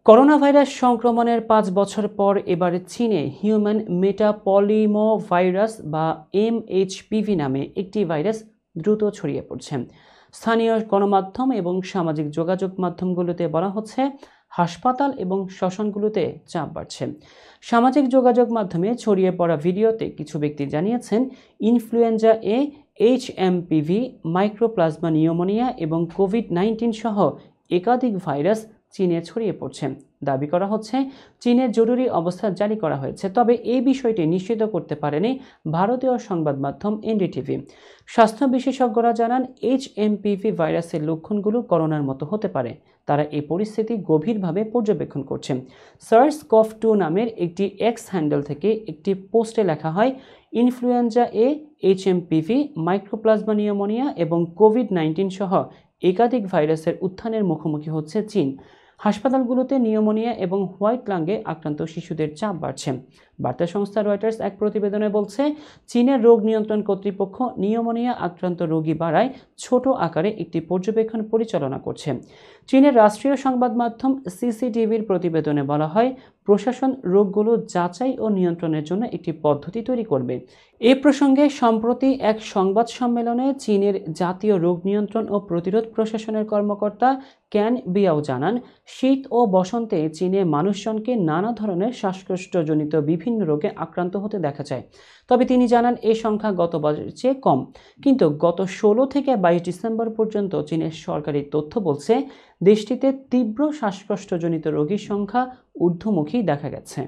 Corona virus সংক্রমণের ৫ বছর পর এবার চীনে হিউম্যান মেটাপলিমোভাইরাস বা এমএইচপিভি নামে একটি ভাইরাস দ্রুত ছড়িয়ে পড়ছে। স্থানীয় গণমাধ্যম এবং সামাজিক যোগাযোগ মাধ্যমগুলোতে বলা হচ্ছে হাসপাতাল এবং শ্মশানগুলোতে চাপ বাড়ছে। সামাজিক যোগাযোগ মাধ্যমে ছড়িয়ে পড়া ভিডিওতে কিছু ব্যক্তি জানিয়েছেন ইনফ্লুয়েঞ্জা এ, এইচএমপিভি, মাইক্রোপ্লাজমা নিউমোনিয়া এবং কোভিড-19 সহ একাধিক ভাইরাস চীনে ছড়িয়ে পড়ছে। দাবি করা হচ্ছে চীনে জরুরি অবস্থা জারি করা হয়েছে, তবে এই বিষয়টি নিশ্চিত করতে পারেনি ভারতীয় সংবাদ মাধ্যম এনডিটিভি। স্বাস্থ্য বিশেষজ্ঞরা জানান এইচএমপিভি ভাইরাসের লক্ষণগুলো করোনার মতো হতে পারে। তারা এই পরিস্থিতি গভীরভাবে পর্যবেক্ষণ করছেন। SARS-CoV-2 নামের একটি এক্স হ্যান্ডেল থেকে একটি পোস্টে লেখা হয়, ইনফ্লুয়েঞ্জা এ, এইচএমপিভি, মাইক্রোপ্লাজমা নিউমোনিয়া এবং কোভিড-19 সহ একাধিক ভাইরাসের উত্থানের মুখোমুখি হচ্ছে চীন। হাসপাতালগুলোতে নিউমোনিয়া এবং হোয়াইট লাংয়ে আক্রান্ত শিশুদের চাপ বাড়ছে। বার্তা সংস্থা রয়টার্স এক প্রতিবেদনে বলছে, চীনের রোগ নিয়ন্ত্রণ কর্তৃপক্ষ নিউমোনিয়া আক্রান্ত রোগী বাড়ায় ছোট আকারে একটি পর্যবেক্ষণ পরিচালনা করছে। চীনের রাষ্ট্রীয় সংবাদ মাধ্যম সিসিটিভির প্রতিবেদনে বলা হয়, প্রশাসন রোগগুলো যাচাই ও নিয়ন্ত্রণের জন্য একটি পদ্ধতি তৈরি করবে। এ প্রসঙ্গে সম্প্রতি এক সংবাদ সম্মেলনে চীনের জাতীয় রোগ নিয়ন্ত্রণ ও প্রতিরোধ প্রশাসনের কর্মকর্তা ক্যান বিয়াও জানান, শীত ও বসন্তে চীনে মানুষজনকে নানা ধরনের শ্বাসকষ্টজনিত বিভিন্ন রোগে আক্রান্ত হতে দেখা যায়। তবে তিনি জানান এই সংখ্যা গত বছরের চেয়ে কম। কিন্তু গত 16 থেকে 22 ডিসেম্বর পর্যন্ত চীনের সরকারি তথ্য বলছে দেশটিতে তীব্র শ্বাসকষ্টজনিত রোগীর সংখ্যা ঊর্ধ্বমুখী দেখা গেছে।